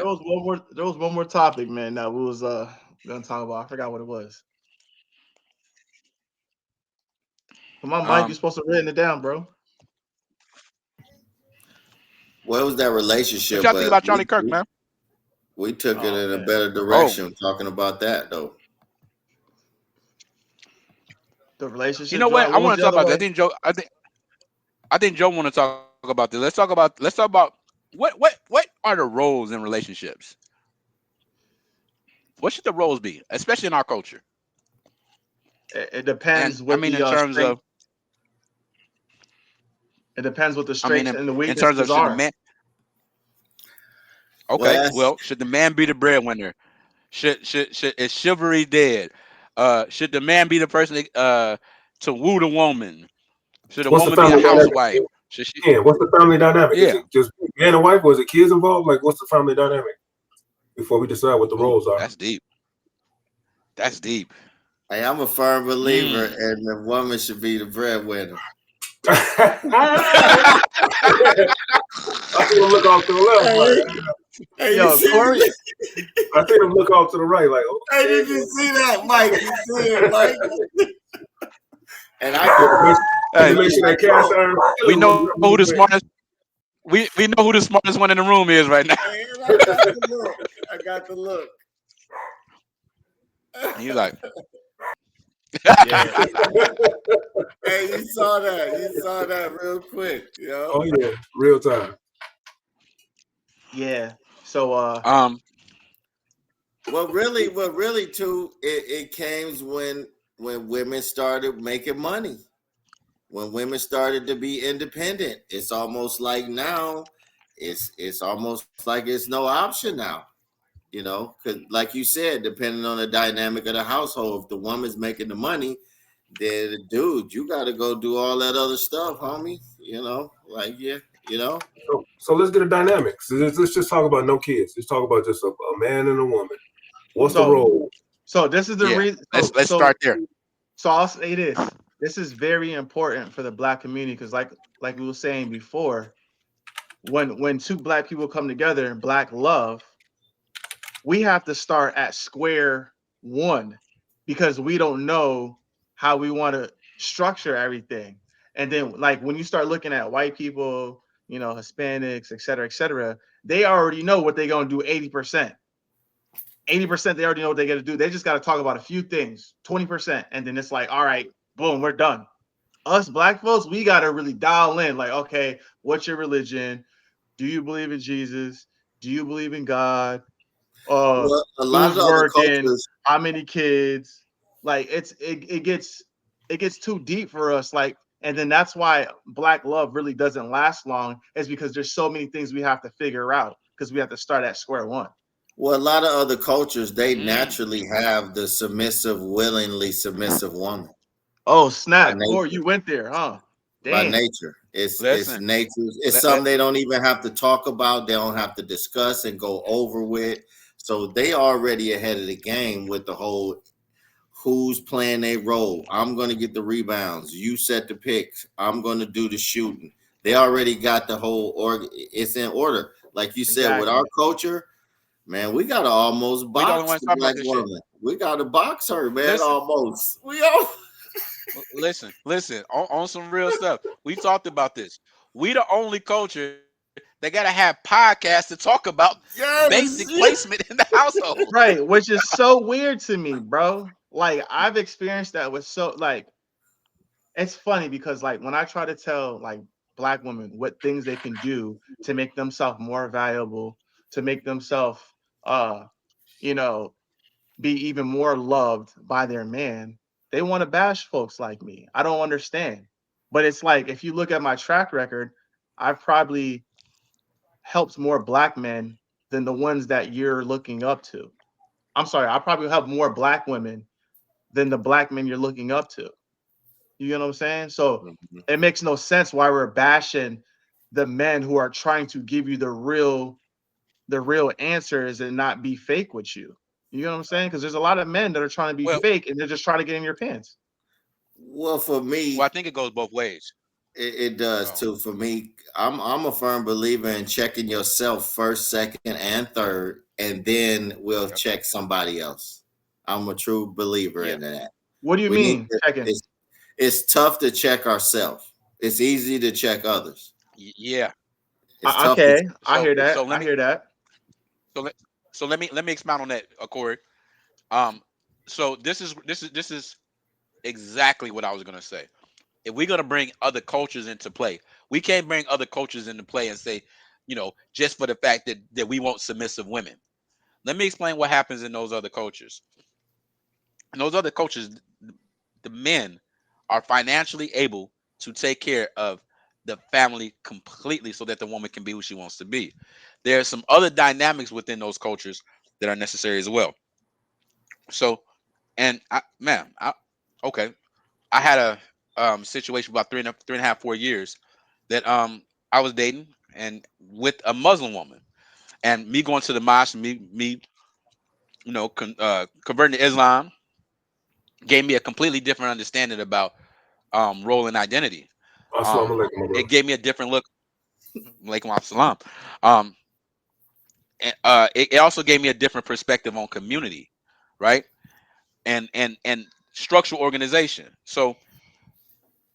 There was one more topic, man, that we was gonna talk about. I forgot what it was. Come on, Mike, you're Um, supposed to written it down, bro. What was that what relationship? y'all think But about Charlie Kirk, man? we took it Oh in a man. better Oh, direction talking about that though. The you relationship know what? joint. I What was want to the talk other about that. way? I think Joe want to talk about this. Let's talk about what are the roles in relationships? What should the roles be, especially in our culture? It And depends I what mean, the in terms strength. of, It depends what the I mean, strengths and the in terms of weaknesses should the are. man? Well, Okay, that's well, should the man be the breadwinner? Should is chivalry dead? Should the man be the person to woo the woman? Should the What's the woman be a family dynamic? housewife? Should she? Yeah, what's the family dynamic? Is Yeah. it just man and wife, or is it kids involved? Like, what's the family dynamic before we decide what the Ooh, roles are? that's deep. That's deep. hey, I'm a firm believer, Mm. and the woman should be the breadwinner. I see them look off to the left, Hey, like hey, you Yo, see Corey. me? I see them look off to the right, like Hey, okay. did you see that, Mike? You see it, Mike? And I Let can, me make, let Hey, me make sure that cast look. iron we skillet know was who the real quick. smartest. We know who the smartest one in the room is right now. Hey, and I got the look. I got the look. And he's like, Yeah, Hey, you saw that. You saw that real quick, Oh yeah, real time. yeah. So um, What really, too, it came when women started making money. When women started to be independent, it's almost like now, it's almost like it's no option now. Because like you said, depending on the dynamic of the household, if the woman's making the money, then dude, you got to go do all that other stuff, homie. Like yeah, you know. So let's get a dynamic. So let's just talk about no kids. Let's talk about just a man and a woman. What's the so role? so this is the yeah. reason. Let's start there. So I'll say this. This is very important for the black community because, like we were saying before, when two black people come together in black love, we have to start at square one because we don't know how we want to structure everything. And then, like, when you start looking at white people, Hispanics, et cetera, they already know what they're going to do 80%. 80%, they already know what they got to do. They just got to talk about a few things, 20%. And then it's like, all right, boom, we're done. Us black folks, we got to really dial in. Like, okay, what's your religion? Do you believe in Jesus? Do you believe in God? Well, a lot of Who's the other working, cultures, how many kids. Like it gets too deep for us. Like, and then that's why black love really doesn't last long, is because there's so many things we have to figure out because we have to start at square one. well, a lot of other cultures, they Mm. naturally have the submissive, willingly submissive woman Oh by snap, Corey, nature. you went there, huh? By Damn. nature, it's Listen, nature. It's let something they don't even have to talk about. They don't have to discuss and go over with. So they already ahead of the game with the whole who's playing a role. I'm going to get the rebounds. You set the picks. I'm going to do the shooting. They already got the whole org. It's in order. Like you said, with our Exactly. culture, man, we got to almost we the only box ones the talking about black this shit. woman. We got to box her, man, Listen, almost. We all. listen. On some real stuff, we talked about this. We the only culture that gotta have podcasts to talk about basic Yes. placement in the household. Right, which is so weird to me, bro. Like, I've experienced that with so like it's funny because, like, when I try to tell, like, black women what things they can do to make themselves more valuable, to make themselves uh you know be even more loved by their man, they want to bash folks like me. I don't understand. But it's like, if you look at my track record, I've probably helped more black men than the ones that you're looking up to. I'm sorry, I probably help more black women than the black men you're looking up to. You know what I'm saying? So Mhm. it makes no sense why we're bashing the men who are trying to give you the real answers and not be fake with you. You know what I'm saying? Because there's a lot of men that are trying to be Well, fake and they're just trying to get in your pants. Well, for well, I me, think it goes both ways. It does Oh, too for me. I'm a firm believer in checking yourself first, second, and third, and then we'll yep, check somebody else. I'm a true believer yeah, in that. What do you We need mean to, checking? it's tough to check ourselves. It's easy to check others. yeah. It's tough to Okay, I So hear that. so let I me hear that. so let let me expound on that, Corey. Um, so this is exactly what I was gonna say. If we're gonna bring other cultures into play, we can't bring other cultures into play and say, just for the fact that we want submissive women. Let me explain what happens in those other cultures. In those other cultures, the men are financially able to take care of the family completely so that the woman can be who she wants to be. There are some other dynamics within those cultures that are necessary as well. So, and okay, I had a situation about three and a half, 4 years that I was dating and with a Muslim woman, and me going to the mosque, me converting to Islam gave me a completely different understanding about role and identity. Assalamu Um, alaikum, my it brother. gave me a different look. Alaikum salam. Um, and, it also gave me a different perspective on community, right? And structural organization. So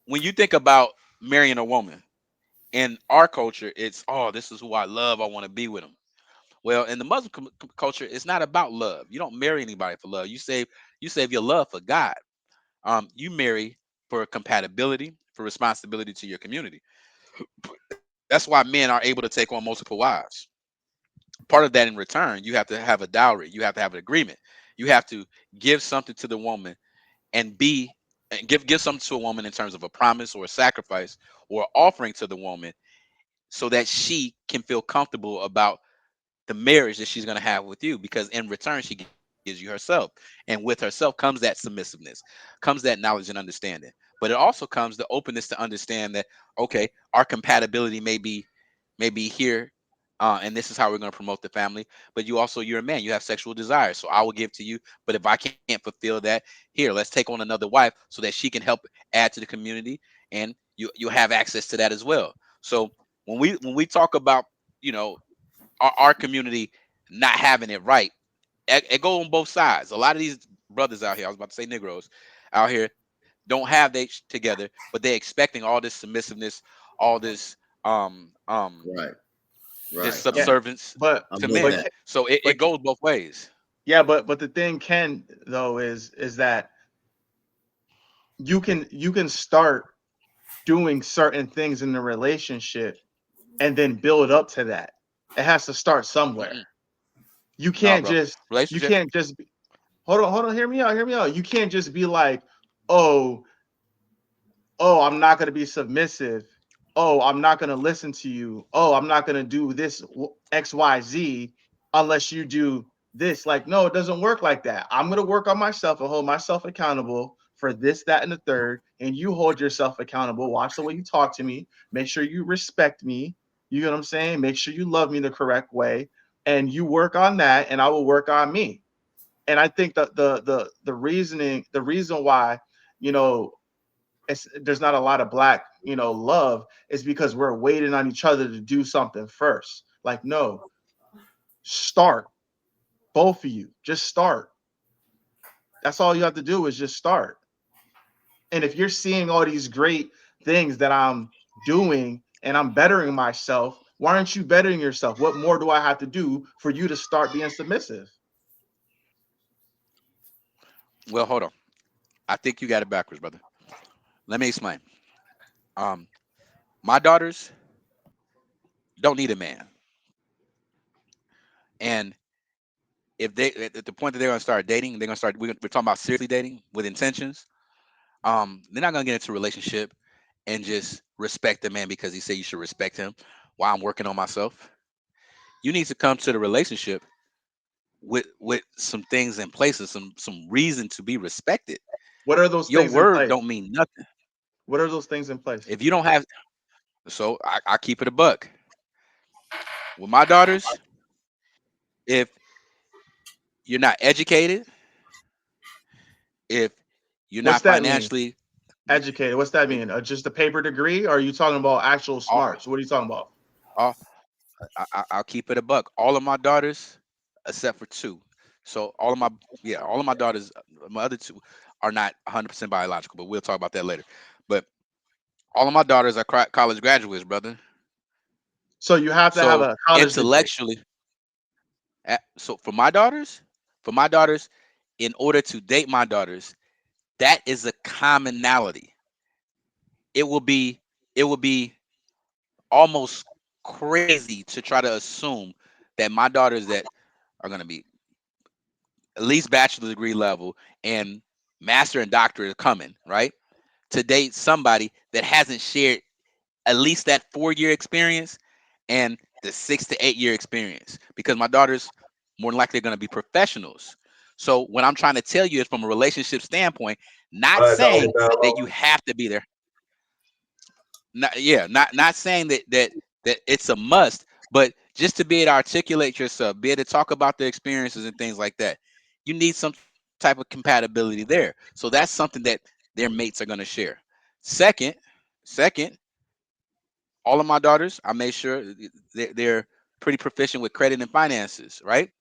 when you think about marrying a woman in our culture, it's, oh, this is who I love. I want to be with them. Well, in the Muslim culture, it's not about love. You don't marry anybody for love. You save your love for God. You marry for compatibility, for responsibility to your community. That's why men are able to take on multiple wives. Part of that in return, you have to have a dowry. You have to have an agreement. You have to give something to the woman and give something to a woman in terms of a promise or a sacrifice or offering to the woman so that she can feel comfortable about the marriage that she's going to have with you, because in return she gives you herself, and with herself comes that submissiveness, comes that knowledge and understanding. But it also comes the openness to understand that, okay, our compatibility may be here, and this is how we're going to promote the family. But you're a man, you have sexual desires, so I will give to you. But if I can't fulfill that, here, let's take on another wife so that she can help add to the community, and you'll have access to that as well. So when we talk about, you know our community not having it right, it go on both sides. A lot of these brothers out here, I was about to say Negroes out here, don't have together, but they're expecting all this submissiveness, all this um um Right, this right. Yeah, subservience but to I'm with but men. that. So it but goes both ways. yeah, but the thing, Ken, though, is that you can start doing certain things in the relationship and then build up to that. It has to start somewhere. Mm-mm. You No, can't bro. just you Relationship. can't just be, hold on, hear me out. You can't just be like, oh, oh, I'm not going to be submissive. Oh, I'm not going to listen to you. Oh, I'm not going to do this XYZ unless you do this. Like, no, it doesn't work like that. I'm going to work on myself and hold myself accountable for this, that, and the third. And you hold yourself accountable. Watch the way you talk to me. Make sure you respect me. You know what I'm saying? Make sure you love me the correct way. And you work on that, and I will work on me. And I think that the reason why, you know, there's not a lot of black, love, is because we're waiting on each other to do something first. Like, no, start. Both of you just start. That's all you have to do is just start. And if you're seeing all these great things that I'm doing and I'm bettering myself, why aren't you bettering yourself? What more do I have to do for you to start being submissive? Well, hold on. I think you got it backwards, brother. Let me explain. Um, my daughters don't need a man, and if they at the point that they're gonna start dating, they're gonna start. We're talking about seriously dating with intentions. They're not gonna get into a relationship and just respect the man because he said you should respect him while I'm working on myself. You need to come to the relationship with some things in place and some reason to be respected. What are those Your things in word place? don't mean nothing What are those things in place? if you don't have. So I keep it a buck with my daughters. If you're not educated, if you're What's not that mean? financially, Educated. What's that mean? Just a paper degree, or are you talking about actual All, smarts? What are you talking about? all, I'll keep it a buck. All of my daughters, except for two. So all of my daughters, my other two, are not 100% biological, but we'll talk about that later. But all of my daughters are college graduates, brother. So you have to have So a college degree. intellectually, so for my daughters, in order to date my daughters, that is a commonality. It will be, it will be almost crazy to try to assume that my daughters that are going to be at least bachelor degree level and master and doctorate are coming, right? To date somebody that hasn't shared at least that 4 year experience and the 6 to 8 year experience, because my daughters more than likely are going to be professionals. So what I'm trying to tell you is from a relationship standpoint, not $5 saying that you dialogue. have to be there. Not saying that it's a must, but just to be able to articulate yourself, be able to talk about the experiences and things like that. You need some type of compatibility there. So that's something that their mates are going to share. Second second all of my daughters, I made sure they're pretty proficient with credit and finances, right?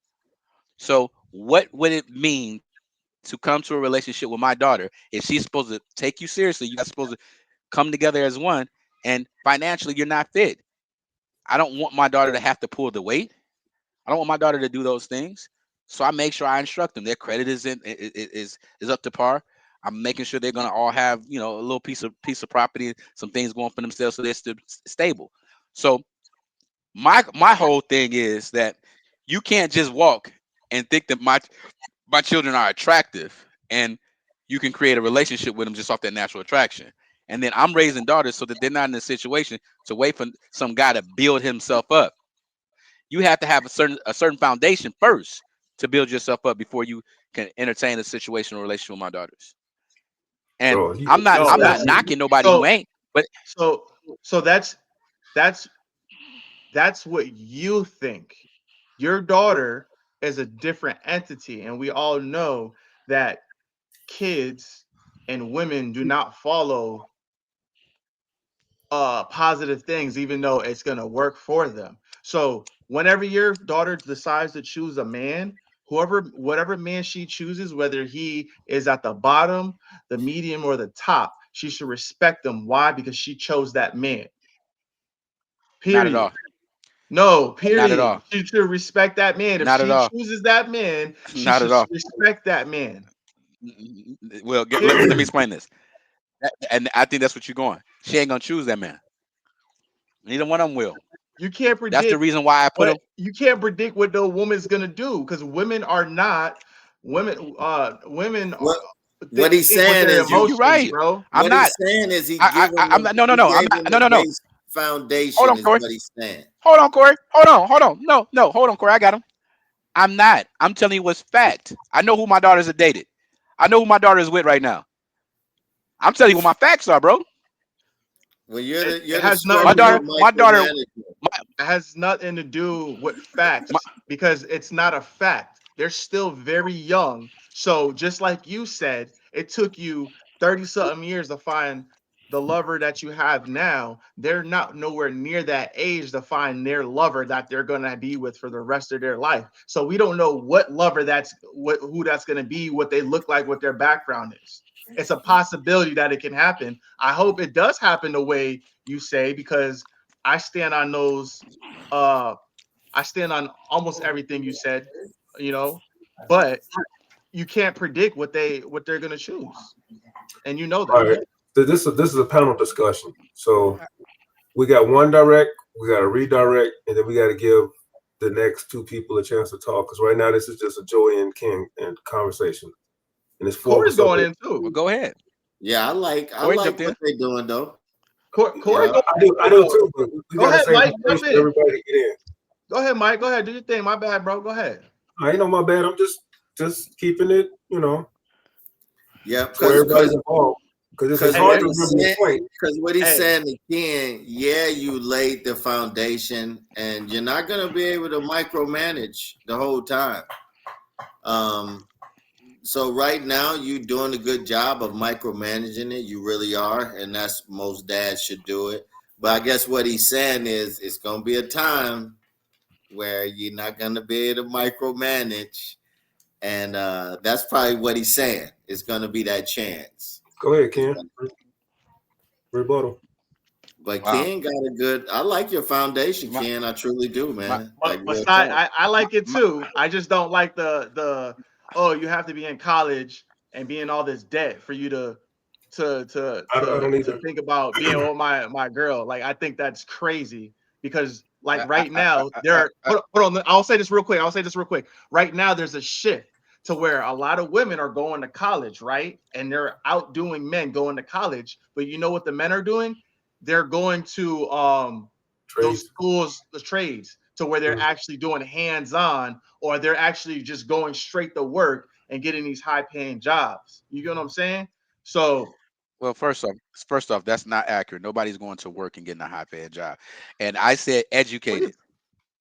So what would it mean to come to a relationship with my daughter if she's supposed to take you seriously? You guys supposed to come together as one, and financially you're not fit. I don't want my daughter to have to pull the weight. I don't want my daughter to do those things. So I make sure I instruct them. Their credit is up to par. I'm making sure they're gonna all have, a little piece of property, some things going for themselves, so they're still stable. So my whole thing is that you can't just walk and think that my children are attractive and you can create a relationship with them just off that natural attraction. And then I'm raising daughters so that they're not in a situation to wait for some guy to build himself up. You have to have a certain foundation first to build yourself up before you can entertain a situation or relationship with my daughters. And Bro, I'm not No, I'm not that's knocking nobody who so ain't, but so so that's that's what you think. Your daughter is a different entity, and we all know that kids and women do not follow positive things, even though it's gonna work for them. So whenever your daughter decides to choose a man, whatever man she chooses, whether he is at the bottom, the medium, or the top, she should respect them. Why? Because she chose that man. not at Period. all. No, Not at period. all. She should respect that man. If Not at she all. chooses that man, she Not should at all. respect that man. Well, let me Period. explain this. And I think that's what you're going. She ain't gonna choose that man. Neither one of them will. You can't That's the predict reason why I put what them. you can't predict what the woman's gonna do because women are not women. Women What are what he's think with saying their is You're emotions, right. bro. I'm what not. he's saying is he I giving I'm them not. No, no, he no. I'm gave not. them No, the no, no. base Hold foundation on, is Corey. what he's saying. Hold on, Corey. Hold on. No, no. Hold on, Corey. I got him. I'm not. I'm telling you what's fact. I know who my daughters are dated. I know who my daughter is with right now. I'm telling you what my facts are, bro. Well, It you're the has My nothing to source do. daughter. of My daughter. micromanagement. My, It has nothing to do with my facts because it's not a fact. They're still very young. So just like you said, it took you 30 something years to find the lover that you have now. They're not nowhere near that age to find their lover that they're gonna be with for the rest of their life. So we don't know what lover who that's gonna be, what they look like, what their background is. It's a possibility that it can happen. I hope it does happen the way you say because I stand on those. Uh, I stand on almost everything you said, you know, but you can't predict what they're gonna choose, and you know All that. right. This is a panel discussion. So we got one direct, we got a redirect, and then we got to give the next two people a chance to talk. Because right now this is just a Joey and King and conversation, and it's four of Corey's us up going here. in too. well, go ahead. Yeah, I Corey like jumped what in. they're doing though. Corey, Yeah. go I do too, but we go got the ahead, same Mike. Jump conversation. in. Everybody get in. Go ahead, Mike. Go ahead. Do your thing. My bad, bro. Go ahead. I ain't know my bad. I'm just keeping it, Yeah, for everybody's involved. Because it's Hey, hard to remember your point. because what he's hey, saying again, yeah, you laid the foundation, and you're not gonna be able to micromanage the whole time. Um, So right now you're doing a good job of micromanaging it. You really are, and that's most dads should do it. But I guess what he's saying is it's gonna be a time where you're not gonna be able to micromanage, and that's probably what he's saying. It's gonna be that chance. Go ahead, Ken. Rebuttal. But Wow. Ken got a good. I like your foundation, My, Ken. I truly do, my, man. Like But real besides, talk. I like it my, too. I just don't like the oh, you have to be in college and be in all this debt for you I don't to either. think about being with my girl. Like I think that's crazy because like I, I, right I, now I, there I, are I, hold on. I'll say this real quick. I'll say this real quick. Right now there's a shift to where a lot of women are going to college, right? And they're outdoing men going to college. But you know what the men are doing? They're going to those Trades. schools, the trades, to where they're Mhm. actually doing hands-on or they're actually just going straight to work and getting these high-paying jobs. You get what I'm saying? So well, first off, that's not accurate. Nobody's going to work and getting a high paying job. And I said what is educated.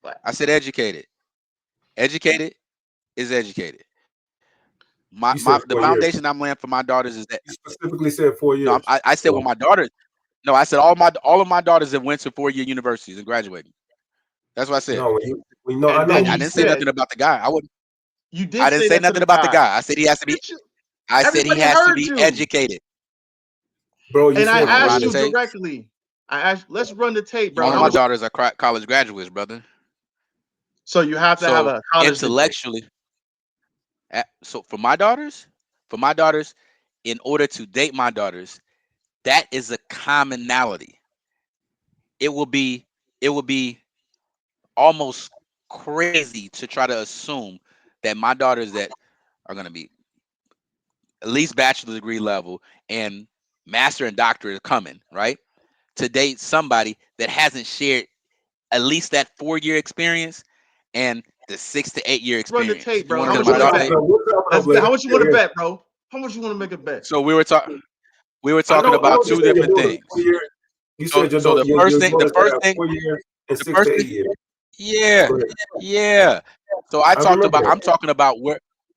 what? I said educated. Educated is educated. You My said the 4 years. foundation I'm laying for my daughters is that You specifically said 4 years. I said, well, So my daughters. No, I said all of my daughters have went to 4 year universities and graduated. That's what I said. no, we know. I And know then what I you you didn't say said, said nothing about the guy. you I did didn't say say that to nothing the about the guy. guy. I said he has to be. Did you? I said he Everybody has to heard be you. educated. bro. You And I said You want to four asked run the you years. tape? directly. I asked, let's run the tape, bro. All of How my much? daughters are college graduates, brother. So you have to have So a college degree. intellectually, so for my daughters, in order to date my daughters, that is a commonality. It will be it will be almost crazy to try to assume that my daughters that are going to be at least bachelor degree level and master and doctorate are coming, right? To date somebody that hasn't shared at least that 4 year experience and the 6 to 8 year Let's run the experience. tape, You bro. want How to Yeah, look much you at my want to daughter bet? tape? we'll chop it up Let's bet. later. How much you Yeah, want to yeah. bet, bro? How much you want to make a bet? So we were talking I know about you two said your different daughter's things. 4 years. You So said your so daughter, the first your thing, the daughters first have thing, 4 years and the six first to thing, eight years. yeah, Go ahead. yeah. So I remember I'm that. talking about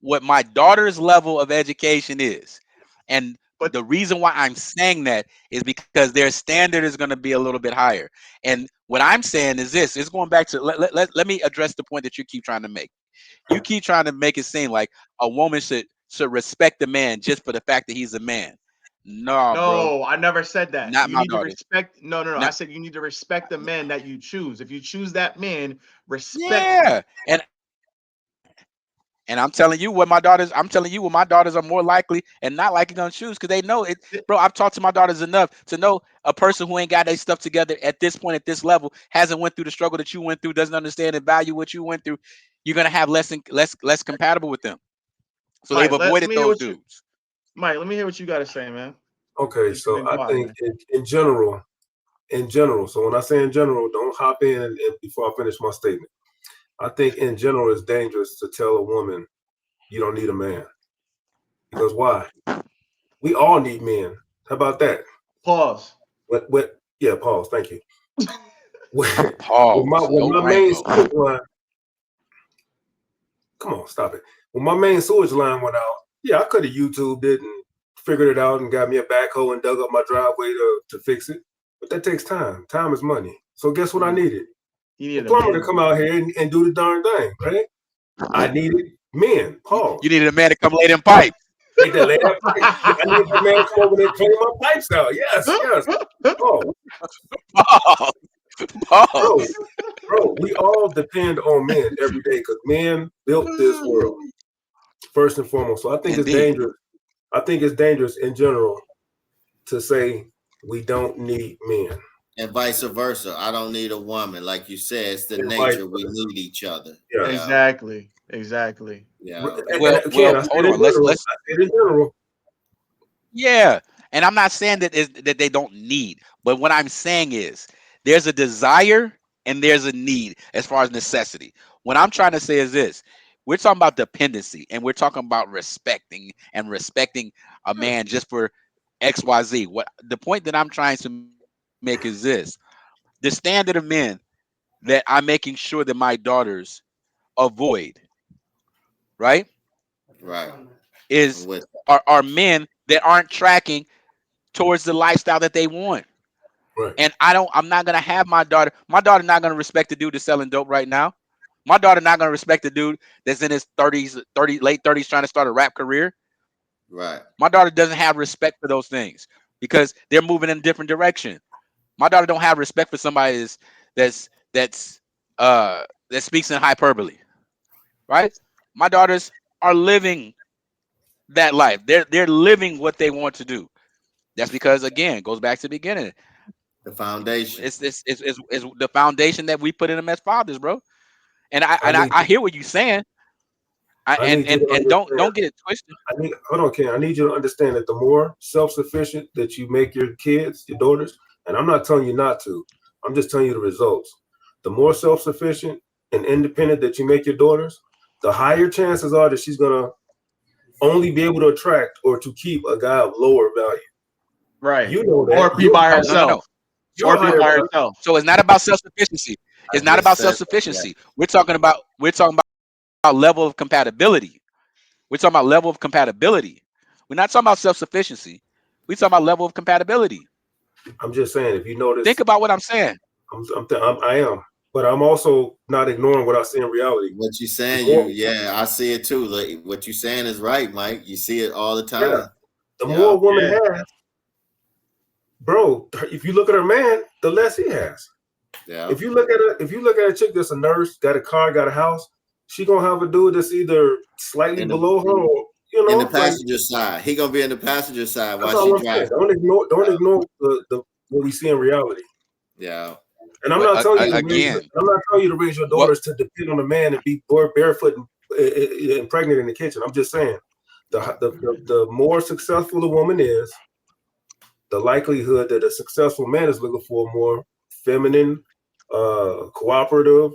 what my daughter's level of education is. And But the reason why I'm saying that is because their standard is going to be a little bit higher. And what I'm saying is this, it's going back to let me address the point that you keep trying to make. You keep trying to make it seem like a woman should respect a man just for the fact that he's a man. No, bro, no, I never said that. not You my need to daughters. respect. No, no, no. I Not, said you need to respect the man that you choose. If you choose that man, respect him. yeah. And I'm telling you what my daughters are more likely and not likely gonna choose because they know it, Th- bro. I've talked to my daughters enough to know a person who ain't got their stuff together at this point, at this level, hasn't went through the struggle that you went through, doesn't understand and value what you went through. You're gonna have less compatible with them. So they've Mike, let avoided me hear those what you. dudes. Mike, let me hear what you got to say, man. Okay, Since you've so been I quiet, think man. in general. So when I say in general, don't hop in before I finish my statement. I think in general it's dangerous to tell a woman you don't need a man because why? We all need men. How about that? Pause. What? Yeah, pause. Thank you. With Pause. with No my main Rambo. sewage line, come on, stop it. When my main sewage line went out, yeah, I could have YouTubed it and figured it out and got me a backhoe and dug up my driveway to fix it. But that takes time. Time is money. So guess what I needed? You A need a plumber man to to come do out that. here and do the darn thing, right? I needed men. Pause. You needed a man to come lay them pipes. Need to lay that pipe. I need that man to come over there and clean my pipes out. Yes, yes. Oh, Pause. bro, Pause. we all depend on men every day because men built this world first and foremost. So I think it's Indeed. dangerous. I think it's dangerous in general to say we don't need men And vice versa. I don't need a woman. Like you said, it's the and vice nature. We versa. need each other. Yes. Yeah. Exactly. Exactly. Yeah. And Well, again, well, I said hold in on. Let's general. let's I said in general. Yeah, and I'm not saying that they don't need, but what I'm saying is there's a desire and there's a need as far as necessity. What I'm trying to say is this: we're talking about dependency, and we're talking about respecting a man just for X, Y, Z. What the point that I'm trying to make is this: the standard of men that I'm making sure that my daughters avoid, right? Right. I'm is with are men that aren't tracking towards the lifestyle that they want. Right. And I'm not gonna have my daughter not gonna respect the dude that's selling dope right now. My daughter not gonna respect the dude that's in his 30s, late 30s trying to start a rap career. right. My daughter doesn't have respect for those things because they're moving in a different direction. My daughter don't have respect for somebody that's that's that speaks in hyperbole, right? My daughters are living that life. They're living what they want to do. That's because again, it goes back to the beginning. The foundation. It's the foundation that we put in them as fathers, bro. And I need I hear what you're saying. I need you to And understand. don't get it twisted. I need hold on, Ken. I need you to understand that the more self-sufficient that you make your kids, your daughters, and I'm not telling you not to. I'm just telling you the results. The more self-sufficient and independent that you make your daughters, the higher chances are that she's gonna only be able to attract or to keep a guy of lower value. Right. You know Or that. be by No, no, no, no. herself. So Or You're be higher by value. herself. so it's not about self sufficiency. I It's not just about said self that. Yeah. sufficiency. We're talking about level of compatibility. We're talking about level of compatibility. We're not talking about self sufficiency. We're talking about level of compatibility. I'm just saying, if you Think notice, about what I'm saying. I am, but I'm also not ignoring what I see in reality. What you The saying, more, yeah, I see it too. Like what you saying is right, Mike. You see it all the yeah, time. the more Yeah, a woman Yeah. has, bro. If you look at her man, the less he has. yeah. If you look at a chick that's a nurse, got a car, got a house, she gonna have a dude that's either slightly In the below her, or in the like passenger side, he gonna be in the passenger side that's while all she I'm saying. driving. Don't ignore the what we see in reality. Yeah, And I'm But not telling you to raise. again, I'm not telling you to raise your what daughters to depend on a man and be barefoot and pregnant in the kitchen. I'm just saying, the more successful a woman is, the likelihood that a successful man is looking for a more feminine, cooperative,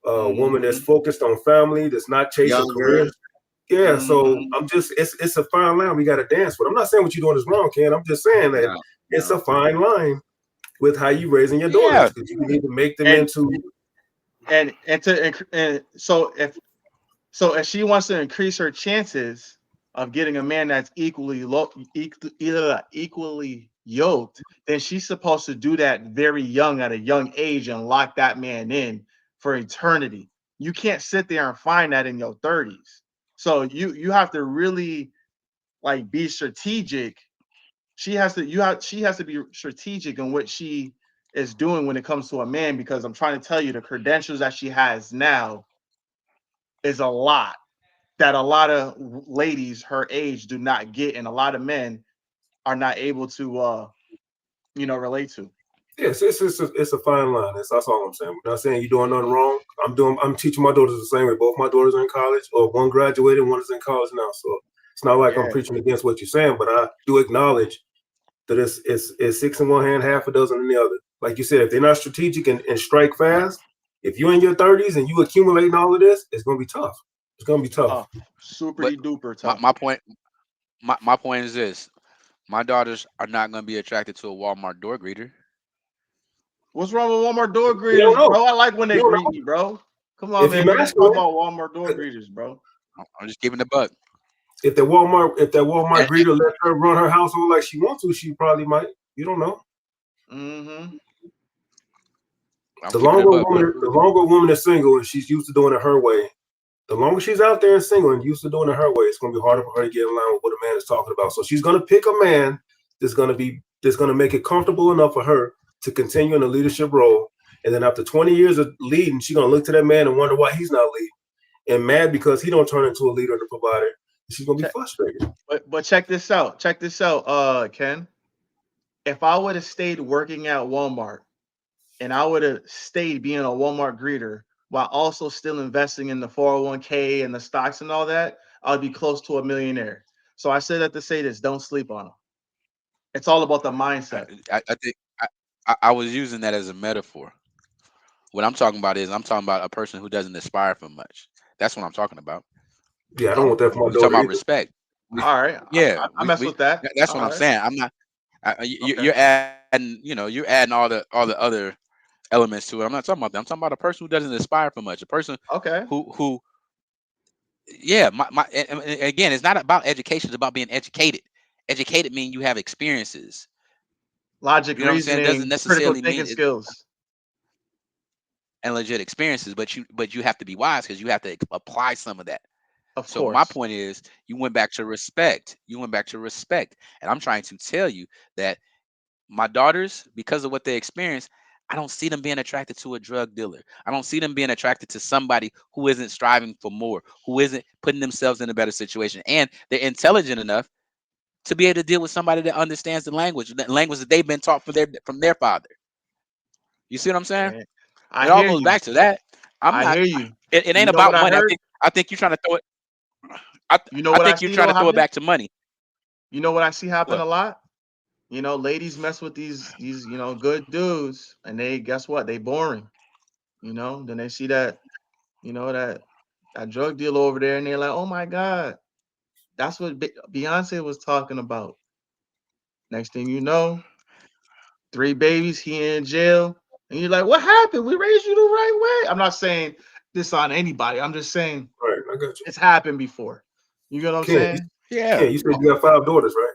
woman that's Mm-hmm. focused on family, that's not chasing younger. careers. Yeah, so Mm-hmm. I'm just it's a fine line we got to dance with. I'm not saying what you're doing is wrong, Ken. I'm just saying that Yeah, it's yeah. a fine line with how you raising your daughters yeah. because you need to make them And into. and so if she wants to increase her chances of getting a man that's equally yoked, then she's supposed to do that very young at a young age and lock that man in for eternity. You can't sit there and find that in your 30s. So you have to really like be strategic. She has to be strategic in what she is doing when it comes to a man because I'm trying to tell you the credentials that she has now is a lot that a lot of ladies her age do not get, and a lot of men are not able to, relate to. Yes, it's a fine line. That's all I'm saying. I'm not saying you're doing nothing wrong. I'm teaching my daughters the same way. Both my daughters are in college, or one graduated, one is in college now. So it's not like I'm Yeah. preaching against what you're saying, but I do acknowledge that it's six in one hand, half a dozen in the other. Like you said, if they're not strategic and strike fast, if you're in your 30s and you accumulating all of this, it's gonna be tough. It's gonna be tough. Oh, super But duper my, tough. my point my point is this. My daughters are not gonna be attracted to a Walmart door greeter. What's wrong with Walmart door You don't greeters, know. bro? I like when You they don't greet know. me, bro. Come on, If you man. Let's talk masculine, about Walmart door greeters, bro. I'm just giving the buck. if that Walmart And, greeter let her run her household like she wants to, she probably might. You don't know. Mm-hmm. I'm The keeping it longer a a buck, bro. woman, the longer a woman is single and she's used to doing it her way, the longer she's out there and single and used to doing it her way, it's gonna be harder for her to get in line with what a man is talking about. So she's gonna pick a man that's gonna make it comfortable enough for her to continue in a leadership role. And then after 20 years of leading, she's gonna look to that man and wonder why he's not leading and mad because he don't turn into a leader and a provider. She's gonna be Check, frustrated. but check this out. Check this out, Ken. If I would have stayed working at Walmart and I would have stayed being a Walmart greeter while also still investing in the 401k and the stocks and all that, I'd be close to a millionaire. So I said that to say this: don't sleep on them. It's all about the I, mindset. I think I was using that as a metaphor. What I'm talking about is I'm talking about a person who doesn't aspire for much. That's what I'm talking about. Yeah, I don't Oh, want that for my We talking daughter about either. respect. We all right. yeah, I mess we with that. that's what All I'm right. saying. I'm not. Okay. You're adding, you're adding all the other elements to it. I'm not talking about that. I'm talking about a person who doesn't aspire for much. A person Okay. who Yeah, and again, it's not about education, it's about being educated. Educated means you have experiences. Logic, You know what I'm saying? It doesn't reasoning, critical necessarily thinking mean skills. and legit experiences, but you have to be wise because you have to apply some of that. Of So my course. point is, you went back to respect. You went back to respect, and I'm trying to tell you that my daughters, because of what they experience, I don't see them being attracted to a drug dealer. I don't see them being attracted to somebody who isn't striving for more, who isn't putting themselves in a better situation, and they're intelligent enough to be able to deal with somebody that understands the language that they've been taught from their father. You see what I'm saying? Man, I It all hear goes you. back to that. I'm I not. hear you. It You ain't know what about I money. heard? I think you're trying to throw it. I You know I what I think you're see trying though to throw it happen? back to money. You know what I see happen a What? lot? Ladies mess with these, good dudes, and they guess what? They boring. Then they see that drug dealer over there, and they're like, oh my God, that's what Beyonce was talking about. Next thing you know, 3 babies, he in jail. And you're like, what happened? We raised you the right way. I'm not saying this on anybody. I'm just saying Right, I got you. it's happened before. You get what I'm Ken, saying? Yeah. You said you got 5 daughters, right?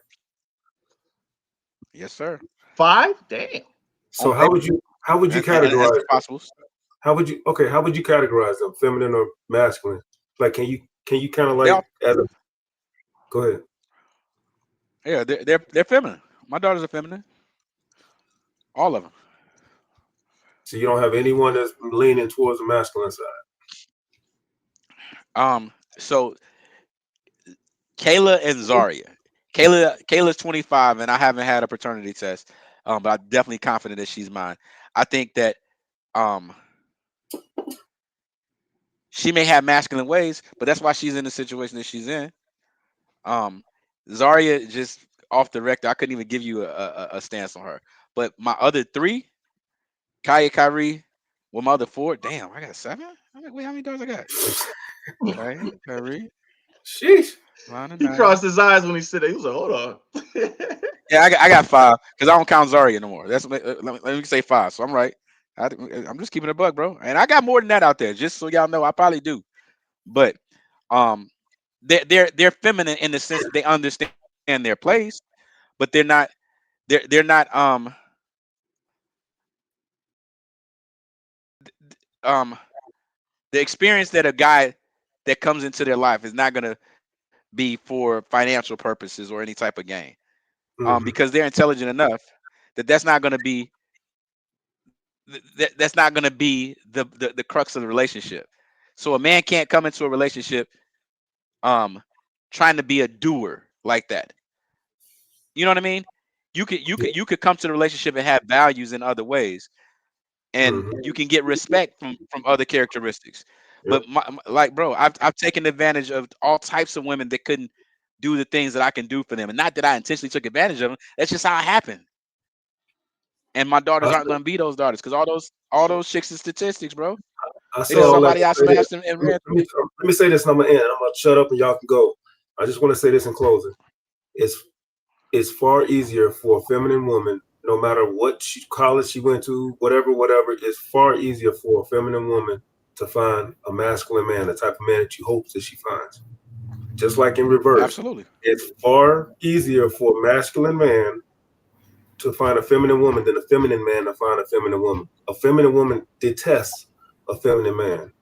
Yes, sir. 5? Damn. So On paper, how would you and categorize some them? possibles. How would you categorize them? Feminine or masculine? Like can you kind of They like all, go ahead. yeah, they're feminine. My daughters are feminine. All of them. So you don't have anyone that's leaning towards the masculine side. So Kayla and Zaria. Kayla's 25, and I haven't had a paternity test. But I'm definitely confident that she's mine. I think that um she may have masculine ways, but that's why she's in the situation that she's in. Um, Zaria, just off the record, I couldn't even give you a stance on her. But my other three, Kaya, Kyrie, well, my other four, damn, I got seven. I'm like, wait, how many dollars I got? Kaya, Kyrie, Sheesh. Lana, He crossed Naya. his eyes when he said it. He was like, hold on. Yeah, I got five because I don't count Zaria no more. Let me say five. So I'm right. I'm just keeping it a buck, bro. And I got more than that out there, just so y'all know. I probably do, but um, they're feminine in the sense that they understand their place, but they're not um the experience that a guy that comes into their life is not gonna be for financial purposes or any type of gain. Mm-hmm. Because they're intelligent enough that that's not gonna be that's not gonna be the crux of the relationship. So a man can't come into a relationship um trying to be a doer like that. You know what I mean? Yeah. You could come to the relationship and have values in other ways, and Mm-hmm. you can get respect from other characteristics. Yep. But like, bro, I've taken advantage of all types of women that couldn't do the things that I can do for them, and not that I intentionally took advantage of them. That's just how it happened. And my I daughters say, aren't going to be those daughters because all those chicks are statistics, bro. I They say just all that somebody to I say this. smashed and ran through. Let me say this and I'm gonna end. I'm gonna shut up and y'all can go. I just want to say this in closing. It's it's far easier for a feminine woman, no matter what college she went to, whatever. It's far easier for a feminine woman to find a masculine man, the type of man that you hope that she finds. Just like in reverse, Absolutely. it's far easier for a masculine man to find a feminine woman than a feminine man to find a feminine woman. A feminine woman detests a feminine man.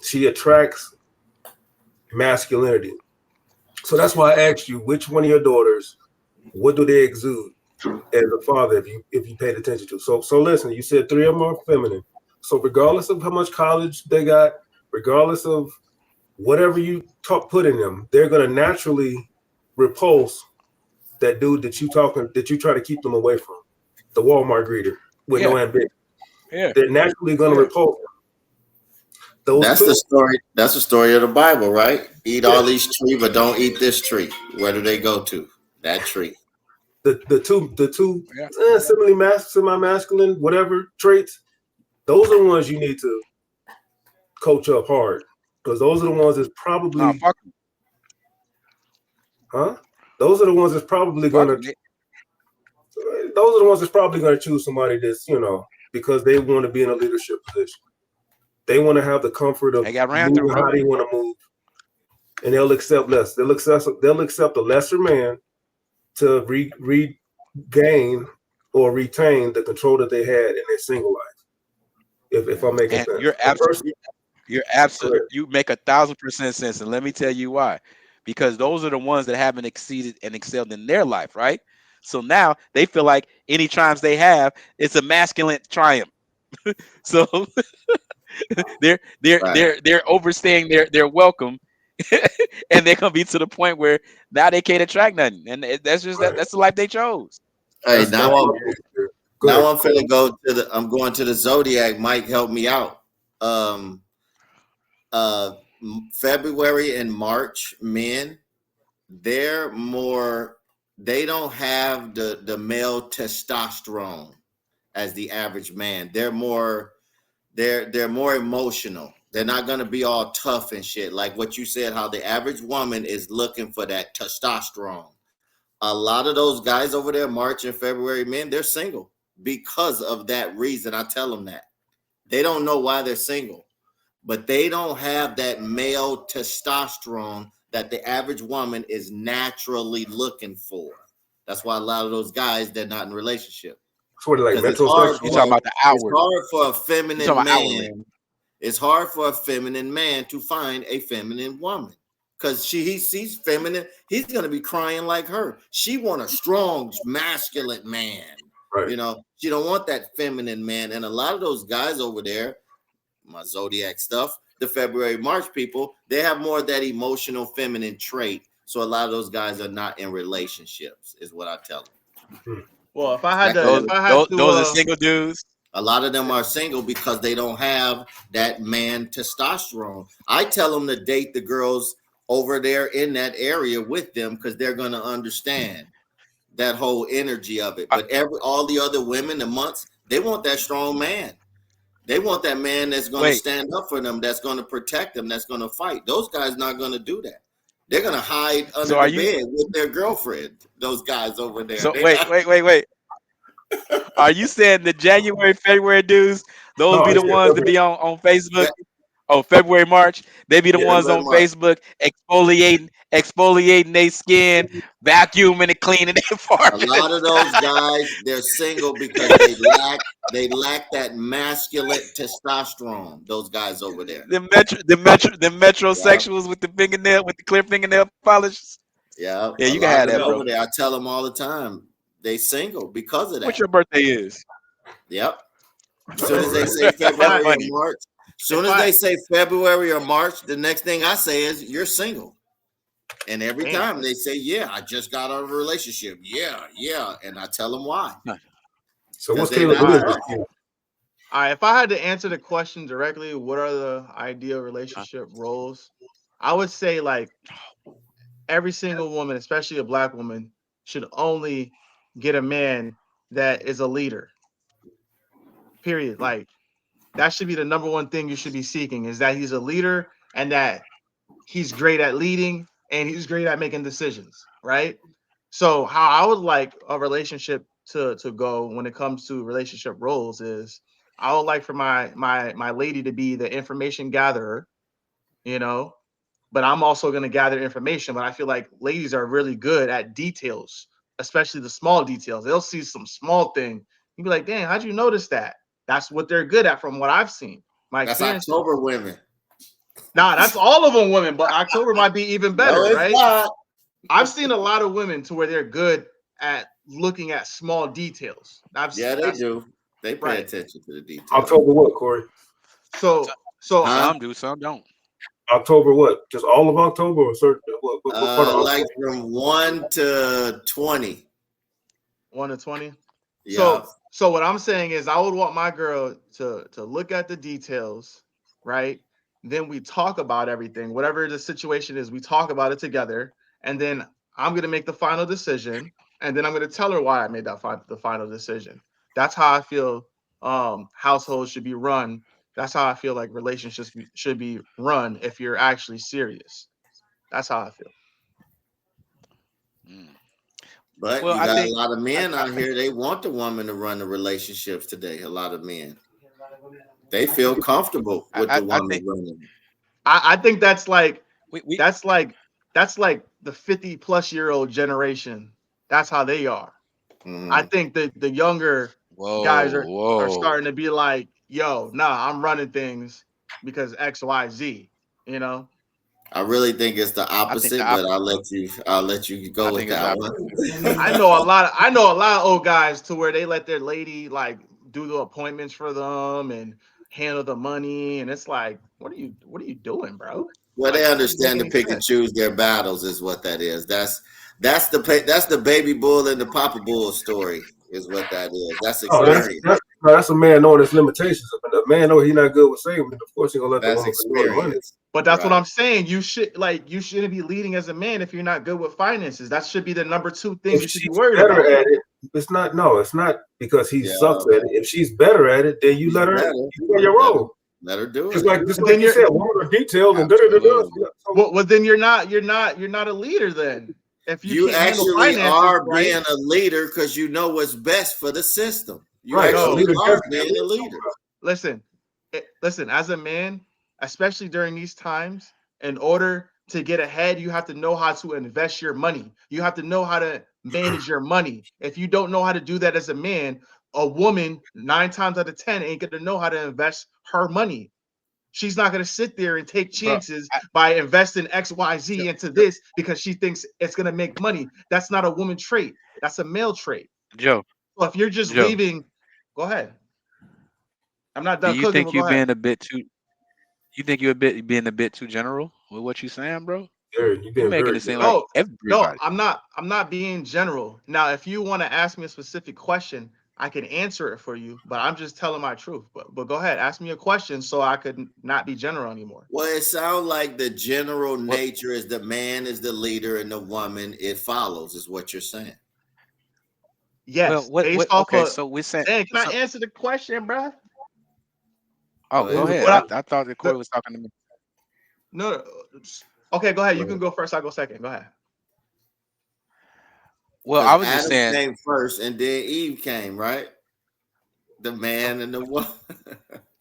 She attracts masculinity. So that's why I asked you, which one of your daughters, what do they exude as a father if you paid attention to? So listen, you said 3 of them are feminine. So regardless of how much college they got, regardless of whatever you put in them, they're gonna naturally repulse that dude that you try to keep them away from, the Walmart greeter with Yeah. no ambition. Yeah. They're naturally gonna Yeah. repulse them. Those That's the two, story. That's the story of the Bible, right? Eat yeah. all these trees, but don't eat this tree. Where do they go to? That tree. The two Yeah. semi masculine whatever traits. Those are the ones you need to coach up hard because those are the ones that's No, probably, fuck 'em. huh? Those are the ones that's probably Fuck gonna. 'em. Those are the ones that's probably gonna choose somebody that's because they want to be in a leadership position. They want to have the comfort of They got ran through, moving bro. how they want to move. and they'll accept less. They'll accept a lesser man to regain or retain the control that they had in their single life. If I'm making And sense. you're The person, absolutely, you're absolute. correct. You make 1,000% sense, and let me tell you why. Because those are the ones that haven't exceeded and excelled in their life, right? So now they feel like any triumphs they have, it's a masculine triumph. So Right. they're overstaying their welcome, and they're gonna be to the point where now they can't attract nothing, and that's just Right. that's the life they chose. Hey, That's now I'm what it is. Go now ahead, I'm Corey. finna go to the. I'm going to the zodiac. Mike, help me out. Um, February and March men, they're more. They don't have the male testosterone as the average man. They're more emotional. They're not gonna be all tough and shit. Like what you said, how the average woman is looking for that testosterone. A lot of those guys over there, March and February men, they're single because of that reason. I tell them that. They don't know why they're single, but they don't have that male testosterone that the average woman is naturally looking for. That's why a lot of those guys, they're not in a relationship. Sort of like Because it's hard You metrosexual. talking for about the outward? a You talking feminine about outwardly? man. It's hard for a feminine man to find a feminine woman. Because he sees feminine, he's gonna be crying like her. She want a strong, masculine man. Right. You know, she don't want that feminine man. And a lot of those guys over there, my zodiac stuff, the February, March people, they have more of that emotional feminine trait. So a lot of those guys are not in relationships, is what I tell them. Well, Back to Those you. those are single dudes. A lot of them are single because they don't have that man testosterone. I tell them to date the girls over there in that area with them because they're going to understand that whole energy of it. I- But all the other women, the months, they want that strong man. They want that man that's going to Wait, stand up for them, that's going to protect them, that's going to fight. Those guys not going to do that. They're going to hide under so the are you? bed with their girlfriend. Those guys over there. So wait. Are you saying the January, February dudes? Those No, be I the said ones that February. be on Facebook? Fe- Oh, February, March. They be the Yeah. ones February, on March. Facebook exfoliating their skin, vacuuming and cleaning their A lot of apartments. those guys, they're single because they lack that masculine testosterone. Those guys over there. the Yeah, metrosexuals with the fingernail with the clear fingernail polish. yeah. Yeah, A you can lot have of them that, over bro. there. I tell them all the time, they single because of What that. your birthday is? Yep. As I soon know, as they right? say if I February or Funny. March, soon if as I they say February or March, the next thing I say is you're single. And every damn. time they say, yeah, I just got out of a relationship. Yeah, yeah. And I tell them why. So Because what's they Caleb? not What All is right. this? tough. Caleb? All right. If I had to answer the question directly, what are the ideal relationship roles? I would say like every single woman, especially a black woman, should only get a man that is a leader. Period. Like that should be the number one thing you should be seeking is that he's a leader and that he's great at leading and he's great at making decisions, right? So how I would like a relationship to go when it comes to relationship roles is I would like for my lady to be the information gatherer, you know, but I'm also going to gather information. But I feel like ladies are really good at details, especially the small details. They'll see some small thing. You be like, "Damn, how'd you notice that?" That's what they're good at from what I've seen, my That's experiences. October women. Nah, that's all of them women, but October might be even No, better, it's right? not. I've seen a lot of women to where they're good at looking at small details. Yeah, they That's do. They pay right. attention to the details. October what, Corey? So- So Huh? Some do, some don't. October what? Just all of October or certain what part of Like October? from 1 to 20. 1 to 20. Yeah. So what I'm saying is I would want my girl to look at the details, right? Then we talk about everything, whatever the situation is, we talk about it together, and then I'm gonna make the final decision, and then I'm gonna tell her why I made the final decision. That's how I feel households should be run. That's how I feel like should be run if you're actually serious. That's how I feel. Mm. But Well, you I got a think lot of I, men I, out here, they want the woman to run the relationships today. A lot of men. They feel comfortable with the I woman think running. I think that's like we that's like the 50-plus-year-old generation. That's how they are. I Mhm. think that the younger guys whoa, are whoa. starting to be like, yo, nah, I'm running things because XYZ, you know. I really think it's the I think the opposite, but opposite, bro. I'll let you I go with think it's the that opposite. I one. know a lot. I know a lot of old guys to where they let their lady like do the appointments for them and handle the money, and it's like, what are you doing, bro? Well, Like they that doesn't make understand to any pick and sense. choose their battles, is what that is. That's the baby bull and the papa bull story, is what that is. That's Oh, experience. that's a man knowing his limitations. If a man know he's not good with saving, of course he's gonna let the That's woman control the money. experience, But that's what right? I'm saying. You shouldn't be leading as a man if you're not good with finances. That should be the number two thing If you should be she's worried better about. at it, it's not because he Yeah, sucks at it. If she's better at it, then you she's let her better. you play your Let her role. let her do Just it. like But then you you're said, women are detailed and da da da da. Absolutely. So, well, then you're not a leader then. If you You can't handle actually finances are being right. a leader because you know what's best for the system. You right, a actually No, leader are doesn't being a leader. listen, listen. As a man, especially during these times, in order to get ahead, you have to know how to invest your money. You have to know how to manage your money. If you don't know how to do that as a man, a woman 9 times out of 10 ain't gonna know how to invest her money. She's not going to sit there and take Bro, chances I, by investing Joe, XYZ into Joe, this because she thinks it's going to make money. That's not a woman trait. That's a male trait. Joe, So if you're just Joe, leaving, go ahead. I'm not do done you cooking, think but go you ahead. being a bit too you think you're a bit being a bit too general with what you saying, bro? you're You being making very it seem generous. like No, no, everybody. I'm not being general. Now, if you want to ask me a specific question, I can answer it for you, but I'm just telling my truth. But go ahead, ask me a question so I could not be general anymore. Well, it sounds like the general What nature is the man is the leader and the woman it follows, is what you're saying. well Yes, based what off okay, of. so we're saying Dang, can I so answer the question, bro? oh Go go ahead. Move it. ahead. What I thought that the, Corey was talking to me. no, okay, go ahead. Go You can ahead. go first. I'll go second. Go ahead. Well, I Because was just Adam saying, came first and then Eve came, right? The man and the woman.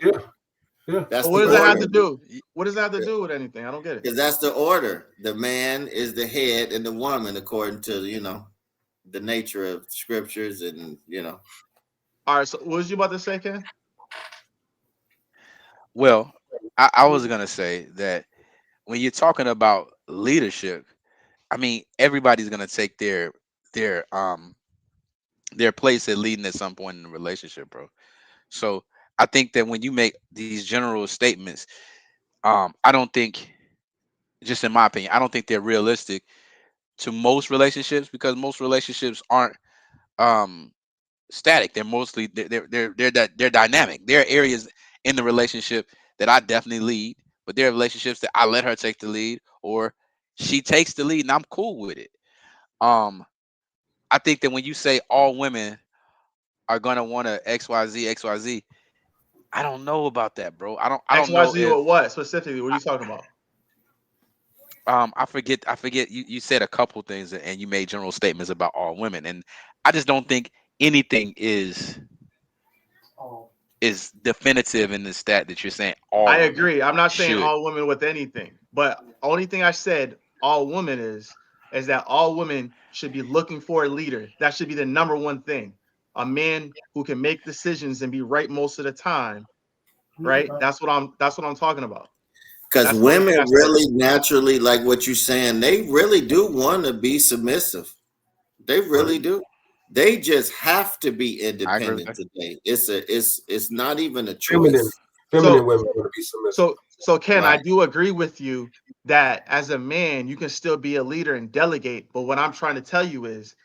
Yeah, yeah. That's But what the does that have order. to do? y- What does that have to do with anything? I don't get it. Because that's the order. The man is the head and the woman, according to, the nature of scriptures and. All right. So what was you about to say, Ken? well, I was gonna say that when you're talking about leadership, I mean everybody's gonna take their their place at leading at some point in the relationship, bro. So I think that when you make these general statements, I don't think, just in my opinion, I don't think they're realistic to most relationships because most relationships aren't um static. They're mostly they're dynamic. There are areas in the relationship that I definitely lead, but there are relationships that I let her take the lead or she takes the lead and I'm cool with it. Um I think that when you say all women are gonna want to XYZ, I don't know about that, bro. I don't know XYZ if or what specifically? What are you talking about? I forget you said a couple things and you made general statements about all women and I just don't think anything is definitive in the stat that you're saying all I women agree. I'm not saying should. all women with anything, but only thing I said all women is that all women should be looking for a leader. That should be the number one thing. A man who can make decisions and be right most of the time, right? That's what I'm talking about. Because That's the only women thing I said. really naturally, like what you're saying, they really do want to be submissive. They Right. really do. They just have to be I agree with independent that. today. It's not even a Feminine, choice. So feminine women want to be submissive. so Ken, I Right. do agree with you that as a man, you can still be a leader and delegate. But what I'm trying to tell you is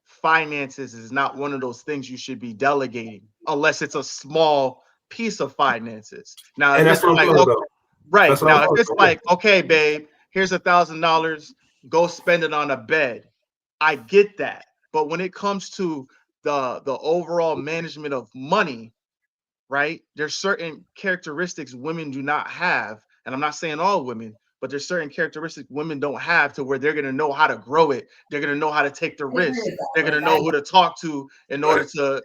finances is not one of those things you should be delegating unless it's a small piece of finances. Now, And if that's it's what I'm like, talking okay, about. That's right what I'm now, if talking it's about. Yeah. like, okay, babe, here's $1,000, go spend it on a bed. I get that. But when it comes to the overall management of money, right? There's certain characteristics women do not have, and I'm not saying all women, but there's certain characteristics women don't have to where they're gonna know how to grow it. They're gonna know how to take the risk. They're gonna know who to talk to in order Right,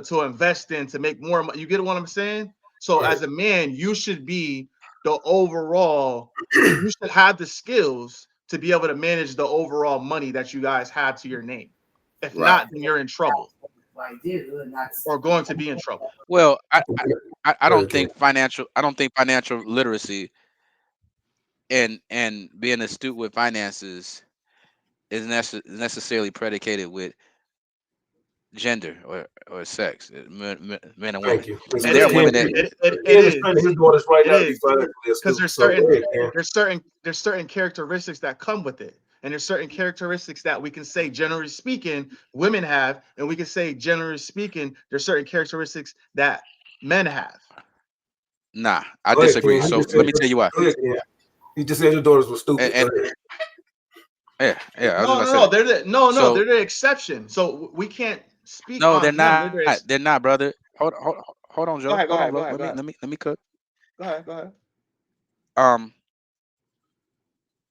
to invest in to make more money. You get what I'm saying? So right. as a man, you should be the overall, you should have the skills to be able to manage the overall money that you guys have to your name. If Right. not, then you're in trouble or going to be in trouble. Well, I Go don't ahead, King. think financial literacy and being astute with finances is necessarily predicated with gender or sex, men and women. Thank you. I mean, It there are is. women that It Ken is training is. his daughters right It now to be is financially because astute. So go ahead, Ken. there's certain characteristics that come with it, and there's certain characteristics that we can say, generally speaking, women have, and we can say, generally speaking, there's certain characteristics that men have. nah, I Go ahead, Ken. disagree. He So just said, let me tell you why. go ahead, Ken. He just said your daughters were And, stupid. Go and ahead. yeah, I was No, just no, gonna say no. that. No, So they're the exception. So we can't speak no, they're on them. not. They're not, brother. Hold on, Go Joe. ahead, go Hold on, ahead, go bro. ahead, Let go me ahead, let me let me cook. go ahead. Um,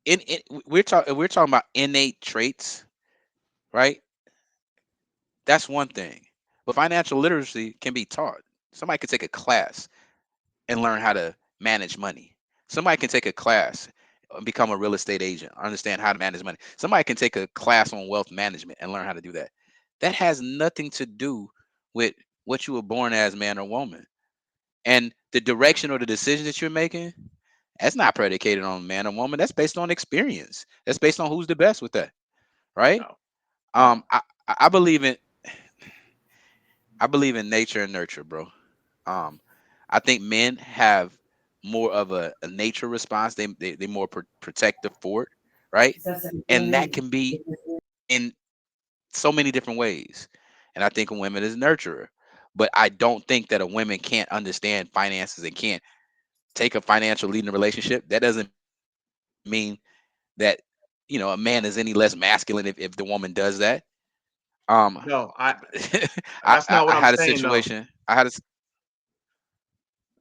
in we're talking about innate traits, right? That's one thing. But financial literacy can be taught. Somebody could take a class and learn how to manage money. Somebody can take a class and become a real estate agent, understand how to manage money. Somebody can take a class on wealth management and learn how to do that. That has nothing to do with what you were born as, man or woman. And the direction or the decision that you're making, that's not predicated on man or woman. That's based on experience. That's based on who's the best with that, right? No, no. Um, I, I believe in nature and nurture, bro. Um, I think men have more of a nature response. They more protective for it, right? And that can be in so many different ways. And I think a woman is a nurturer, but I don't think that a woman can't understand finances and can't take a financial lead in a relationship. That doesn't mean that a man is any less masculine if the woman does that. Um, No, I I, that's I not what I I'm had a saying though. situation. I had a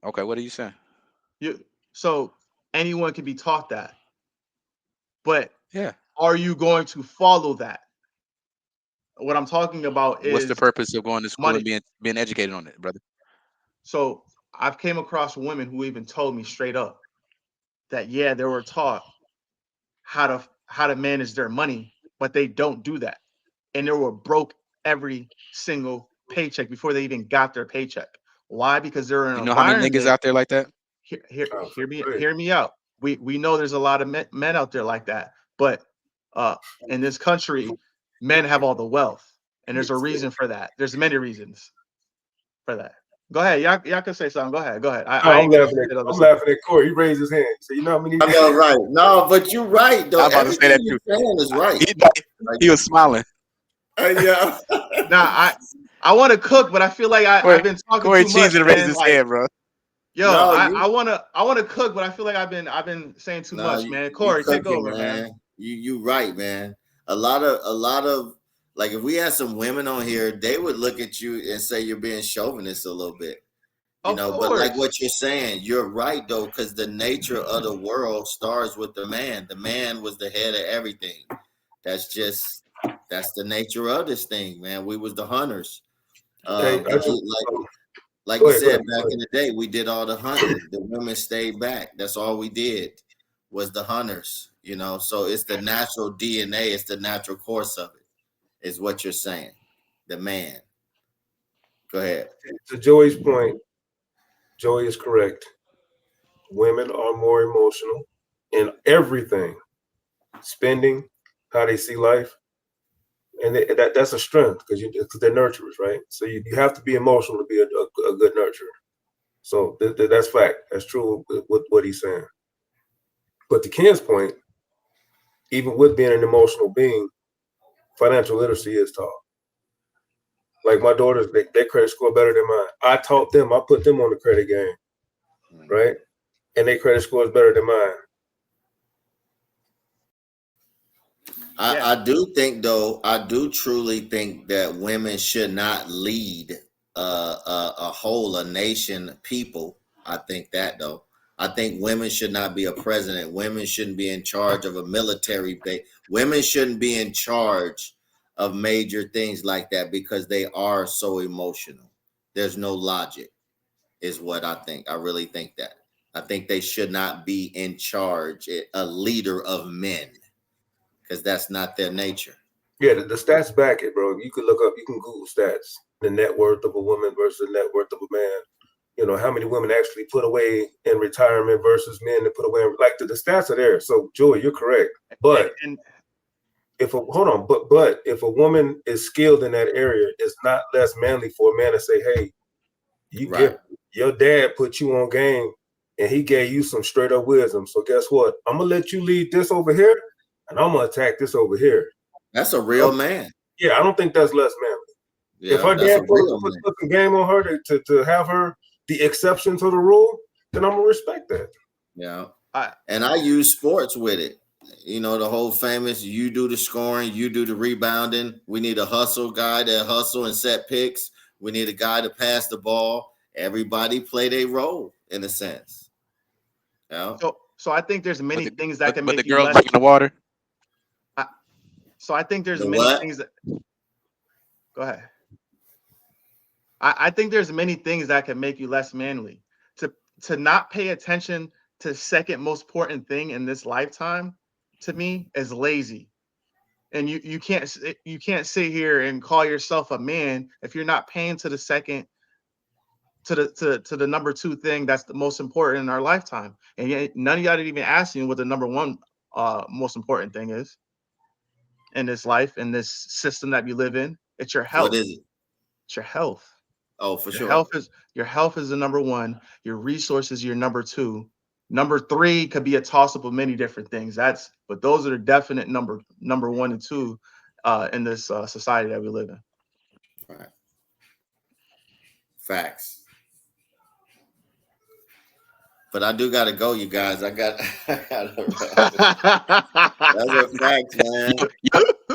okay. What are you saying? You so anyone can be taught that, but Yeah. are you going to follow that? What I'm talking about What's the is purpose of going to school and money. being educated on it, brother? So I've came across women who even told me straight up that yeah, they were taught how to manage their money, but they don't do that. And they were broke every single paycheck before they even got their paycheck. Why? Because they're in You an know how many niggas environment. out there like that? Oh, go ahead. Hear me out. We know there's a lot of men out there like that, but uh, in this country, men have all the wealth, and there's a reason for that. There's many reasons for that. Go ahead, y'all can say something. Go ahead. I No, ain't gonna say other I'm stuff. laughing at Corey. He raised his hand. So you know how many I know, right? No, but you're right I though. was about to say Everything that you're too. saying is right. He, Like, he was smiling. yeah. Now I want to cook, but I feel like I've been talking Corey too much, Cheeseman raised man. his Like, hand, bro. yo, No, I wanna cook, but I feel like I've been saying too no, much, man. you Corey, take cooking, over, man. man. You right, man. A lot of like if we had some women on here, they would look at you and say you're being chauvinist a little bit. Of But like course. what you're saying, you're right though, because the nature of the world starts with the man. The man was the head of everything. That's just that's the nature of this thing, man. We was the hunters. Hey, I just Like go you ahead, go said ahead. back in the day, we did all the hunting. The women stayed back. That's all we did was the hunters. So it's the natural DNA. It's the natural course of it. Is what you're saying. The man. Go ahead. To Joey's point, Joey is correct. Women are more emotional in everything, spending, how they see life, and that's a strength because they're nurturers, right? So you have to be emotional to be a good nurturer. So that's fact. That's true with what he's saying. But to Ken's point, even with being an emotional being, financial literacy is taught. Like my daughters, their credit score better than mine. I taught them. I put them on the credit game, right? And their credit score is better than mine. Yeah. I do think though, I do truly think that women should not lead a nation, people. I think that though. I think women should not be a president. Women shouldn't be in charge of a military base. Women shouldn't be in charge of major things like that because they are so emotional. There's no logic, is what I think. I really think that. I think they should not be in charge, a leader of men, because that's not their nature. Yeah, the stats back it, bro. You can look up, you can Google stats, the net worth of a woman versus the net worth of a man. You know, how many women actually put away in retirement versus men that put away like the stats are there. So Joey, you're correct. But if a woman is skilled in that area, it's not less manly for a man to say, hey, your dad put you on game and he gave you some straight up wisdom. So guess what? I'm gonna let you lead this over here and I'm gonna attack this over here. That's a real man. Yeah, I don't think that's less manly. Yeah, if her dad put some game on her to have her the exception to the rule, then I'm gonna respect that. Yeah. And I use sports with it. You know, the whole famous, you do the scoring, you do the rebounding. We need a hustle guy that hustle and set picks. We need a guy to pass the ball. Everybody play their role in a sense. Yeah. So I think there's many things that can make the you girls less. bring the water. So I think there's many things that. Go ahead. I think there's many things that can make you less manly. To not pay attention to the second most important thing in this lifetime, to me, is lazy. And you can't sit here and call yourself a man if you're not paying to the second, to the number two thing that's the most important in our lifetime. And yet none of y'all didn't even ask you what the number one most important thing is in this life, in this system that we live in. It's your health. What is it? It's your health. Oh, for sure. Your health is the number one. Your resources, your number two. Number three could be a toss up of many different things. But those are the definite number one and two in this society that we live in. Right. Facts. But I do gotta go, you guys. I gotta That's a fact, man.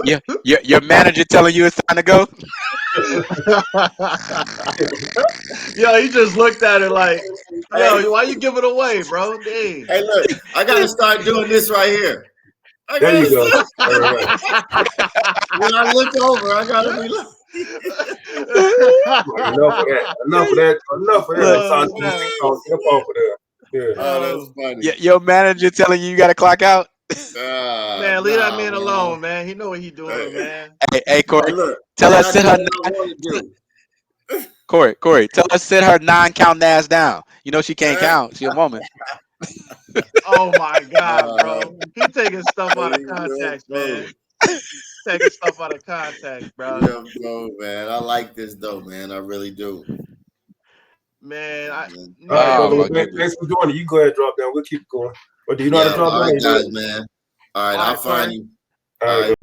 Yeah, your manager telling you it's time to go. Yo, he just looked at it like, yo, why you give it away, bro? Dang. Hey, look, I gotta start doing this right here. There you go. When I look over, I gotta be like. Enough of that. Get off of there. Yeah. Oh, that's funny. Your manager telling you got to clock out. Man, leave that man alone, man. He know what he doing, man. Hey, Corey, Look, tell us sit her. Corey, tell us sit her 9 count ass down. You know she can't count. She a woman. Oh my God, bro. He taking stuff out of context, man. Taking stuff out of context, bro. Yo, man. I like this though, man. I really do. Man, thanks for doing it. You go ahead and drop down. We'll keep going. Or do you know how to drop down? All right, guys, man. All right, I'll find you. All right.